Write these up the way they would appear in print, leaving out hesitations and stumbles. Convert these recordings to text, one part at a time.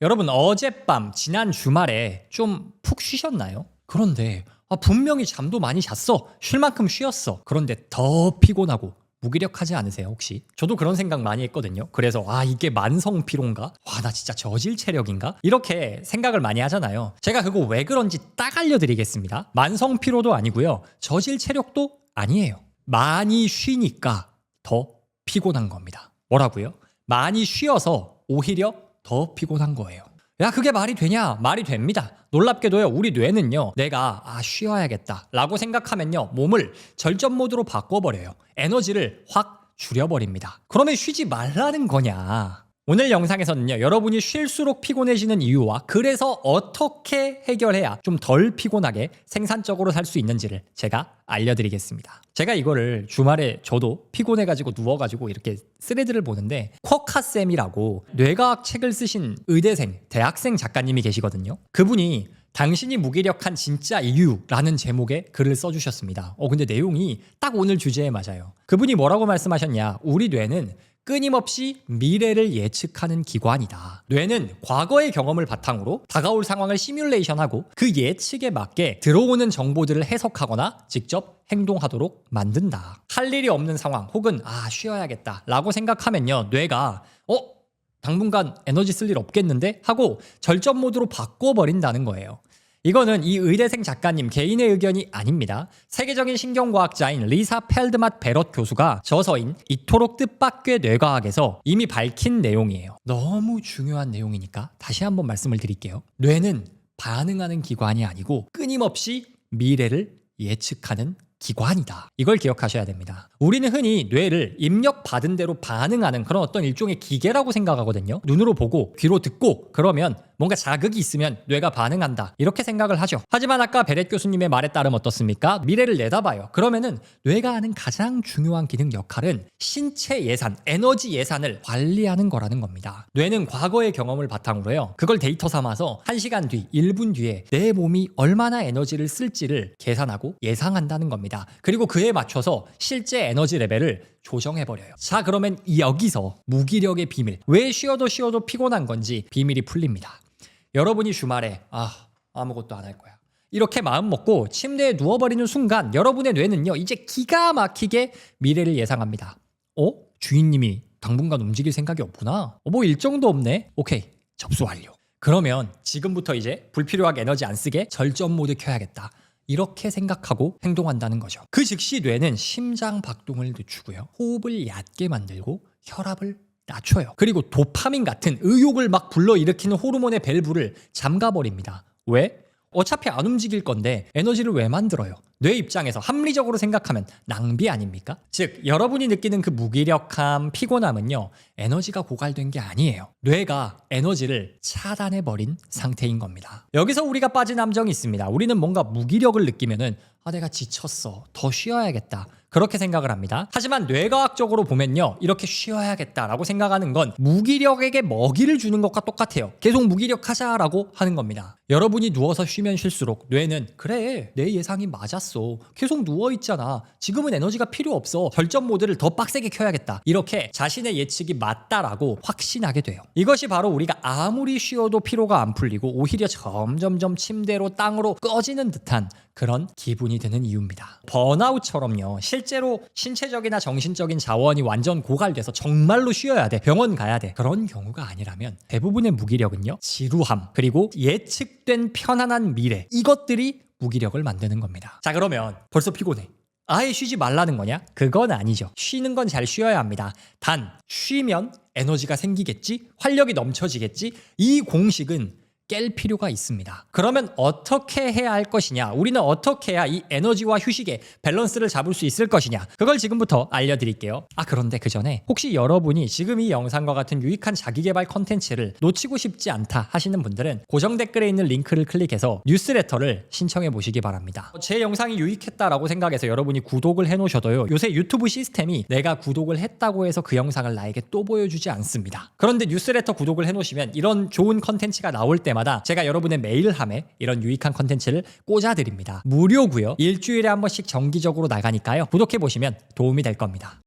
여러분 어젯밤 지난 주말에 좀 푹 쉬셨나요? 그런데 분명히 잠도 많이 잤어. 쉴 만큼 쉬었어. 그런데 더 피곤하고 무기력하지 않으세요 혹시? 저도 그런 생각 많이 했거든요. 그래서 이게 만성 피로인가? 나 진짜 저질 체력인가? 이렇게 생각을 많이 하잖아요. 제가 그거 왜 그런지 딱 알려드리겠습니다. 만성 피로도 아니고요. 저질 체력도 아니에요. 많이 쉬니까 더 피곤한 겁니다. 뭐라고요? 많이 쉬어서 오히려 더 피곤한 거예요. 야, 그게 말이 되냐? 말이 됩니다. 놀랍게도요, 우리 뇌는요, 내가 쉬어야겠다 라고 생각하면요, 몸을 절전 모드로 바꿔버려요. 에너지를 확 줄여버립니다. 그러면 쉬지 말라는 거냐? 오늘 영상에서는요, 여러분이 쉴수록 피곤해지는 이유와 그래서 어떻게 해결해야 좀 덜 피곤하게 생산적으로 살 수 있는지를 제가 알려드리겠습니다. 제가 이거를 주말에 저도 피곤해가지고 누워가지고 이렇게 스레드를 보는데 쿼카쌤이라고 뇌과학 책을 쓰신 의대생, 대학생 작가님이 계시거든요. 그분이 당신이 무기력한 진짜 이유라는 제목의 글을 써주셨습니다. 근데 내용이 딱 오늘 주제에 맞아요. 그분이 뭐라고 말씀하셨냐? 우리 뇌는 끊임없이 미래를 예측하는 기관이다. 뇌는 과거의 경험을 바탕으로 다가올 상황을 시뮬레이션하고 그 예측에 맞게 들어오는 정보들을 해석하거나 직접 행동하도록 만든다. 할 일이 없는 상황 혹은 쉬어야겠다 라고 생각하면요, 뇌가 당분간 에너지 쓸 일 없겠는데? 하고 절전 모드로 바꿔버린다는 거예요. 이거는 이 의대생 작가님 개인의 의견이 아닙니다. 세계적인 신경과학자인 리사 펠드맛 베럿 교수가 저서인 이토록 뜻밖의 뇌과학에서 이미 밝힌 내용이에요. 너무 중요한 내용이니까 다시 한번 말씀을 드릴게요. 뇌는 반응하는 기관이 아니고 끊임없이 미래를 예측하는 기관이다. 이걸 기억하셔야 됩니다. 우리는 흔히 뇌를 입력받은 대로 반응하는 그런 어떤 일종의 기계라고 생각하거든요. 눈으로 보고 귀로 듣고 그러면 뭔가 자극이 있으면 뇌가 반응한다. 이렇게 생각을 하죠. 하지만 아까 베렛 교수님의 말에 따르면 어떻습니까? 미래를 내다봐요. 그러면은 뇌가 하는 가장 중요한 기능 역할은 신체 예산, 에너지 예산을 관리하는 거라는 겁니다. 뇌는 과거의 경험을 바탕으로요, 그걸 데이터 삼아서 1시간 뒤, 1분 뒤에 내 몸이 얼마나 에너지를 쓸지를 계산하고 예상한다는 겁니다. 그리고 그에 맞춰서 실제 에너지 레벨을 조정해버려요. 자, 그러면 여기서 무기력의 비밀, 왜 쉬어도 피곤한 건지 비밀이 풀립니다. 여러분이 주말에 아무것도 안 할 거야, 이렇게 마음 먹고 침대에 누워버리는 순간 여러분의 뇌는요, 이제 기가 막히게 미래를 예상합니다. 주인님이 당분간 움직일 생각이 없구나. 뭐 일정도 없네. 오케이, 접수 완료. 그러면 지금부터 이제 불필요하게 에너지 안 쓰게 절전 모드 켜야겠다. 이렇게 생각하고 행동한다는 거죠. 그 즉시 뇌는 심장 박동을 늦추고요, 호흡을 얕게 만들고 혈압을 낮춰요. 그리고 도파민 같은 의욕을 막 불러일으키는 호르몬의 밸브를 잠가버립니다. 왜? 어차피 안 움직일 건데 에너지를 왜 만들어요? 뇌 입장에서 합리적으로 생각하면 낭비 아닙니까? 즉, 여러분이 느끼는 그 무기력함, 피곤함은요, 에너지가 고갈된 게 아니에요. 뇌가 에너지를 차단해버린 상태인 겁니다. 여기서 우리가 빠진 함정이 있습니다. 우리는 뭔가 무기력을 느끼면은 내가 지쳤어, 더 쉬어야겠다, 그렇게 생각을 합니다. 하지만 뇌과학적으로 보면요, 이렇게 쉬어야겠다라고 생각하는 건 무기력에게 먹이를 주는 것과 똑같아요. 계속 무기력하자라고 하는 겁니다. 여러분이 누워서 쉬면 쉴수록 뇌는 그래, 내 예상이 맞았어, 계속 누워있잖아, 지금은 에너지가 필요 없어, 절전 모드를 더 빡세게 켜야겠다, 이렇게 자신의 예측이 맞다라고 확신하게 돼요. 이것이 바로 우리가 아무리 쉬어도 피로가 안 풀리고 오히려 점점점 침대로 땅으로 꺼지는 듯한 그런 기분이 드는 이유입니다. 번아웃처럼요, 실제로 신체적이나 정신적인 자원이 완전 고갈돼서 정말로 쉬어야 돼, 병원 가야 돼, 그런 경우가 아니라면 대부분의 무기력은요, 지루함, 그리고 예측된 편안한 미래, 이것들이 무기력을 만드는 겁니다. 자, 그러면 벌써 피곤해, 아예 쉬지 말라는 거냐? 그건 아니죠. 쉬는 건 잘 쉬어야 합니다. 단 쉬면 에너지가 생기겠지, 활력이 넘쳐지겠지, 이 공식은 깰 필요가 있습니다. 그러면 어떻게 해야 할 것이냐? 우리는 어떻게 해야 이 에너지와 휴식의 밸런스를 잡을 수 있을 것이냐? 그걸 지금부터 알려드릴게요. 그런데 그 전에 혹시 여러분이 지금 이 영상과 같은 유익한 자기개발 컨텐츠를 놓치고 싶지 않다 하시는 분들은 고정 댓글에 있는 링크를 클릭해서 뉴스레터를 신청해 보시기 바랍니다. 제 영상이 유익했다라고 생각해서 여러분이 구독을 해놓으셔도요, 요새 유튜브 시스템이 내가 구독을 했다고 해서 그 영상을 나에게 또 보여주지 않습니다. 그런데 뉴스레터 구독을 해놓으시면 이런 좋은 컨텐츠가 나올 때마다 제가 여러분의 메일함에 이런 유익한 컨텐츠를 꽂아드립니다. 무료고요. 일주일에 한 번씩 정기적으로 나가니까요, 구독해보시면 도움이 될 겁니다.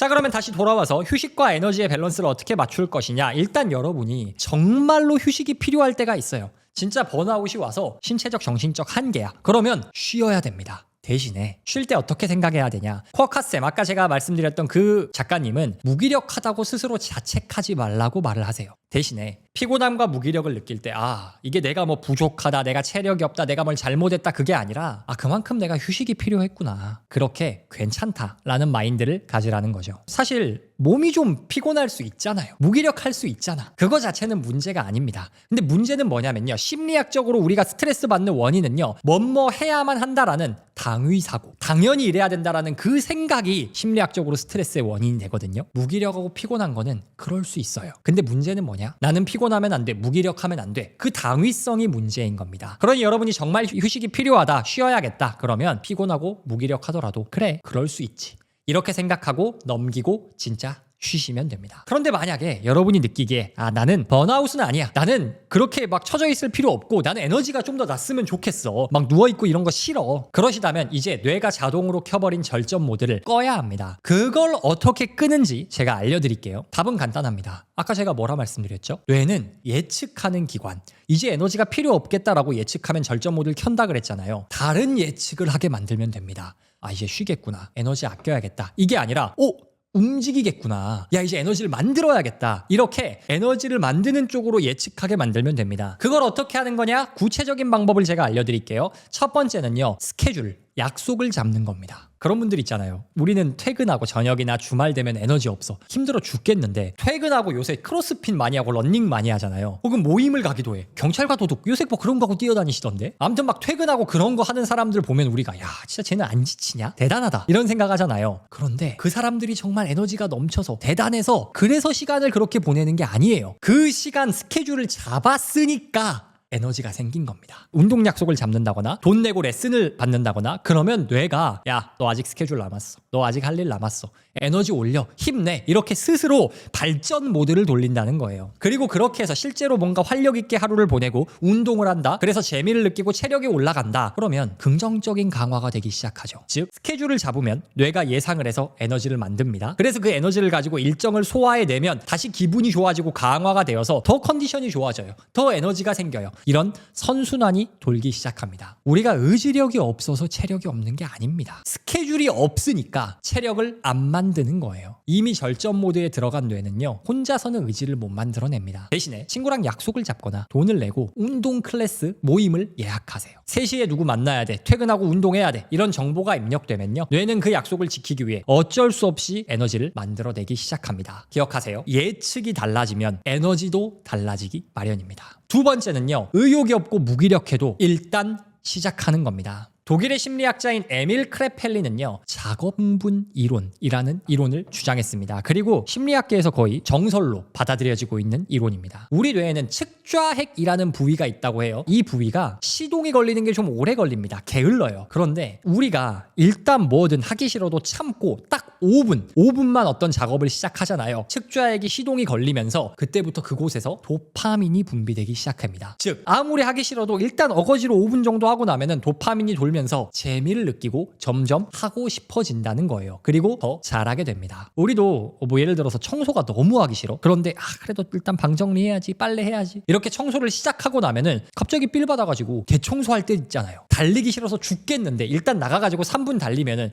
자, 그러면 다시 돌아와서 휴식과 에너지의 밸런스를 어떻게 맞출 것이냐. 일단 여러분이 정말로 휴식이 필요할 때가 있어요. 진짜 번아웃이 와서 신체적 정신적 한계야. 그러면 쉬어야 됩니다. 대신에 쉴 때 어떻게 생각해야 되냐. 쿼카쌤, 아까 제가 말씀드렸던 그 작가님은 무기력하다고 스스로 자책하지 말라고 말을 하세요. 대신에 피곤함과 무기력을 느낄 때 이게 내가 뭐 부족하다, 내가 체력이 없다, 내가 뭘 잘못했다, 그게 아니라 그만큼 내가 휴식이 필요했구나, 그렇게 괜찮다라는 마인드를 가지라는 거죠. 사실 몸이 좀 피곤할 수 있잖아요. 무기력할 수 있잖아. 그거 자체는 문제가 아닙니다. 근데 문제는 뭐냐면요, 심리학적으로 우리가 스트레스 받는 원인은요, 뭐뭐 해야만 한다라는 당위사고, 당연히 이래야 된다라는 그 생각이 심리학적으로 스트레스의 원인이 되거든요. 무기력하고 피곤한 거는 그럴 수 있어요. 근데 문제는 뭐냐? 나는 피곤하면 안 돼, 무기력하면 안 돼. 그 당위성이 문제인 겁니다. 그러니 여러분이 정말 휴식이 필요하다, 쉬어야겠다, 그러면 피곤하고 무기력하더라도 그래, 그럴 수 있지, 이렇게 생각하고 넘기고 진짜 쉬시면 됩니다. 그런데 만약에 여러분이 느끼기에 나는 번아웃은 아니야, 나는 그렇게 막 처져 있을 필요 없고 나는 에너지가 좀 더 났으면 좋겠어, 막 누워있고 이런 거 싫어, 그러시다면 이제 뇌가 자동으로 켜버린 절전 모드를 꺼야 합니다. 그걸 어떻게 끄는지 제가 알려드릴게요. 답은 간단합니다. 아까 제가 뭐라 말씀드렸죠? 뇌는 예측하는 기관. 이제 에너지가 필요 없겠다라고 예측하면 절전 모드를 켠다 그랬잖아요. 다른 예측을 하게 만들면 됩니다. 이제 쉬겠구나, 에너지 아껴야겠다, 이게 아니라 움직이겠구나, 야 이제 에너지를 만들어야겠다, 이렇게 에너지를 만드는 쪽으로 예측하게 만들면 됩니다. 그걸 어떻게 하는 거냐? 구체적인 방법을 제가 알려드릴게요. 첫 번째는요, 스케줄, 약속을 잡는 겁니다. 그런 분들 있잖아요. 우리는 퇴근하고 저녁이나 주말 되면 에너지 없어, 힘들어 죽겠는데 퇴근하고 요새 크로스핏 많이 하고 런닝 많이 하잖아요. 혹은 모임을 가기도 해. 경찰과 도둑 요새 뭐 그런 거 하고 뛰어다니시던데. 아무튼 막 퇴근하고 그런 거 하는 사람들 보면 우리가 야 진짜 쟤는 안 지치냐? 대단하다, 이런 생각하잖아요. 그런데 그 사람들이 정말 에너지가 넘쳐서 대단해서 그래서 시간을 그렇게 보내는 게 아니에요. 그 시간 스케줄을 잡았으니까 에너지가 생긴 겁니다. 운동 약속을 잡는다거나 돈 내고 레슨을 받는다거나 그러면 뇌가 야 너 아직 스케줄 남았어, 너 아직 할 일 남았어, 에너지 올려, 힘내, 이렇게 스스로 발전 모드를 돌린다는 거예요. 그리고 그렇게 해서 실제로 뭔가 활력 있게 하루를 보내고 운동을 한다, 그래서 재미를 느끼고 체력이 올라간다, 그러면 긍정적인 강화가 되기 시작하죠. 즉 스케줄을 잡으면 뇌가 예상을 해서 에너지를 만듭니다. 그래서 그 에너지를 가지고 일정을 소화해내면 다시 기분이 좋아지고 강화가 되어서 더 컨디션이 좋아져요. 더 에너지가 생겨요. 이런 선순환이 돌기 시작합니다. 우리가 의지력이 없어서 체력이 없는 게 아닙니다. 스케줄이 없으니까 체력을 안 만드는 거예요. 이미 절전 모드에 들어간 뇌는요, 혼자서는 의지를 못 만들어냅니다. 대신에 친구랑 약속을 잡거나 돈을 내고 운동 클래스 모임을 예약하세요. 3시에 누구 만나야 돼, 퇴근하고 운동해야 돼, 이런 정보가 입력되면요, 뇌는 그 약속을 지키기 위해 어쩔 수 없이 에너지를 만들어내기 시작합니다. 기억하세요. 예측이 달라지면 에너지도 달라지기 마련입니다. 두 번째는요, 의욕이 없고 무기력해도 일단 시작하는 겁니다. 독일의 심리학자인 에밀 크레펠리는요, 작업분 이론이라는 이론을 주장했습니다. 그리고 심리학계에서 거의 정설로 받아들여지고 있는 이론입니다. 우리 뇌에는 측좌핵이라는 부위가 있다고 해요. 이 부위가 시동이 걸리는 게 좀 오래 걸립니다. 게을러요. 그런데 우리가 일단 뭐든 하기 싫어도 참고 딱 5분만 어떤 작업을 시작하잖아요. 측좌핵이 시동이 걸리면서 그때부터 그곳에서 도파민이 분비되기 시작합니다. 즉 아무리 하기 싫어도 일단 어거지로 5분 정도 하고 나면은 도파민이 돌면서 재미를 느끼고 점점 하고 싶어진다는 거예요. 그리고 더 잘하게 됩니다. 우리도 뭐 예를 들어서 청소가 너무 하기 싫어. 그런데 그래도 일단 방 정리해야지, 빨래 해야지, 이렇게 청소를 시작하고 나면은 갑자기 삘 받아가지고 대청소할 때 있잖아요. 달리기 싫어서 죽겠는데 일단 나가가지고 3분 달리면은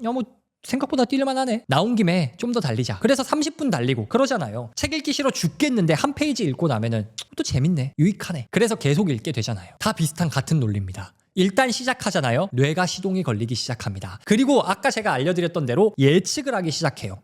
뭐 생각보다 뛸만하네, 나온 김에 좀 더 달리자, 그래서 30분 달리고 그러잖아요. 책 읽기 싫어 죽겠는데 한 페이지 읽고 나면은 또 재밌네, 유익하네, 그래서 계속 읽게 되잖아요. 다 비슷한 같은 논리입니다. 일단 시작하잖아요. 뇌가 시동이 걸리기 시작합니다. 그리고 아까 제가 알려드렸던 대로 예측을 하기 시작해요.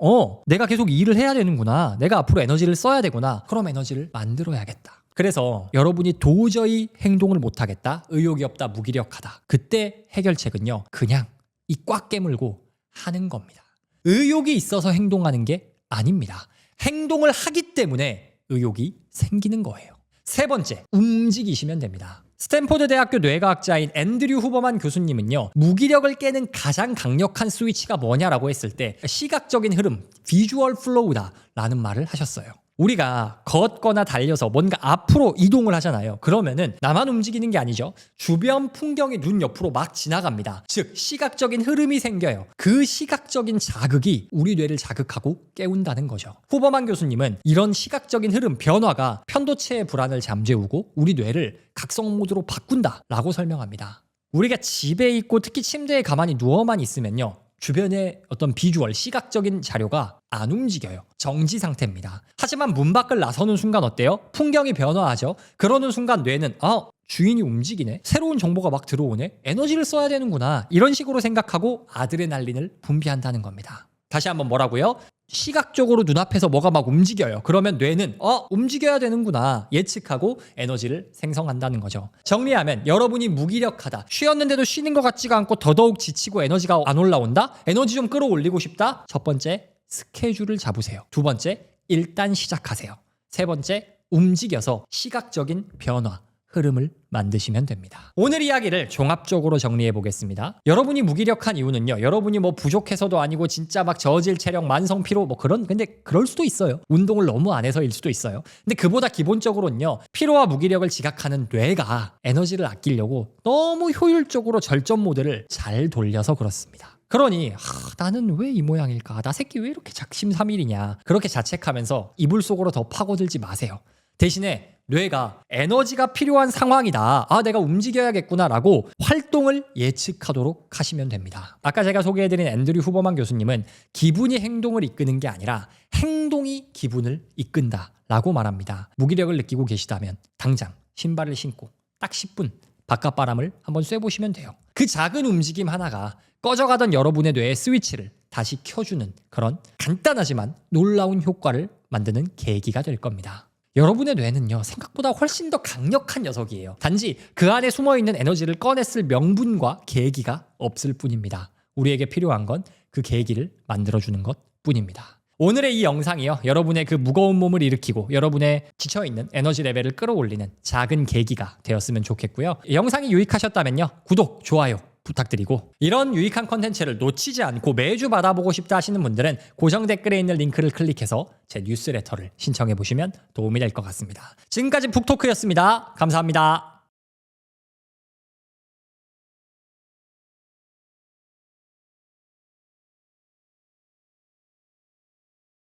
내가 계속 일을 해야 되는구나, 내가 앞으로 에너지를 써야 되구나, 그럼 에너지를 만들어야겠다. 그래서 여러분이 도저히 행동을 못하겠다, 의욕이 없다, 무기력하다, 그때 해결책은요, 그냥 이 꽉 깨물고 하는 겁니다. 의욕이 있어서 행동하는 게 아닙니다. 행동을 하기 때문에 의욕이 생기는 거예요. 세 번째, 움직이시면 됩니다. 스탠포드 대학교 뇌과학자인 앤드류 후버만 교수님은요, 무기력을 깨는 가장 강력한 스위치가 뭐냐라고 했을 때 시각적인 흐름, 비주얼 플로우다 라는 말을 하셨어요. 우리가 걷거나 달려서 뭔가 앞으로 이동을 하잖아요. 그러면은 나만 움직이는 게 아니죠. 주변 풍경이 눈 옆으로 막 지나갑니다. 즉 시각적인 흐름이 생겨요. 그 시각적인 자극이 우리 뇌를 자극하고 깨운다는 거죠. 후버만 교수님은 이런 시각적인 흐름 변화가 편도체의 불안을 잠재우고 우리 뇌를 각성 모드로 바꾼다라고 설명합니다. 우리가 집에 있고 특히 침대에 가만히 누워만 있으면요. 주변의 어떤 비주얼, 시각적인 자료가 안 움직여요. 정지 상태입니다. 하지만 문 밖을 나서는 순간 어때요? 풍경이 변화하죠. 그러는 순간 뇌는 주인이 움직이네. 새로운 정보가 막 들어오네. 에너지를 써야 되는구나. 이런 식으로 생각하고 아드레날린을 분비한다는 겁니다. 다시 한번 뭐라고요? 시각적으로 눈앞에서 뭐가 막 움직여요. 그러면 뇌는 움직여야 되는구나 예측하고 에너지를 생성한다는 거죠. 정리하면 여러분이 무기력하다, 쉬었는데도 쉬는 것 같지가 않고 더더욱 지치고 에너지가 안 올라온다? 에너지 좀 끌어올리고 싶다? 첫 번째, 스케줄을 잡으세요. 두 번째, 일단 시작하세요. 세 번째, 움직여서 시각적인 변화, 흐름을 만드시면 됩니다. 오늘 이야기를 종합적으로 정리해 보겠습니다. 여러분이 무기력한 이유는요. 여러분이 뭐 부족해서도 아니고 진짜 막 저질 체력, 만성 피로 근데 그럴 수도 있어요. 운동을 너무 안 해서일 수도 있어요. 근데 그보다 기본적으로는요. 피로와 무기력을 지각하는 뇌가 에너지를 아끼려고 너무 효율적으로 절전 모드를 잘 돌려서 그렇습니다. 그러니 나는 왜 이 모양일까? 나 새끼 왜 이렇게 작심삼일이냐? 그렇게 자책하면서 이불 속으로 더 파고들지 마세요. 대신에 뇌가 에너지가 필요한 상황이다. 내가 움직여야겠구나라고 활동을 예측하도록 하시면 됩니다. 아까 제가 소개해드린 앤드류 후버만 교수님은 기분이 행동을 이끄는 게 아니라 행동이 기분을 이끈다라고 말합니다. 무기력을 느끼고 계시다면 당장 신발을 신고 딱 10분 바깥바람을 한번 쐬보시면 돼요. 그 작은 움직임 하나가 꺼져가던 여러분의 뇌의 스위치를 다시 켜주는 그런 간단하지만 놀라운 효과를 만드는 계기가 될 겁니다. 여러분의 뇌는요 생각보다 훨씬 더 강력한 녀석이에요. 단지 그 안에 숨어있는 에너지를 꺼냈을 명분과 계기가 없을 뿐입니다. 우리에게 필요한 건 그 계기를 만들어주는 것 뿐입니다. 오늘의 이 영상이요 여러분의 그 무거운 몸을 일으키고 여러분의 지쳐있는 에너지 레벨을 끌어올리는 작은 계기가 되었으면 좋겠고요. 영상이 유익하셨다면요 구독, 좋아요 부탁드리고 이런 유익한 컨텐츠를 놓치지 않고 매주 받아보고 싶다 하시는 분들은 고정 댓글에 있는 링크를 클릭해서 제 뉴스레터를 신청해 보시면 도움이 될 것 같습니다. 지금까지 북토크였습니다. 감사합니다.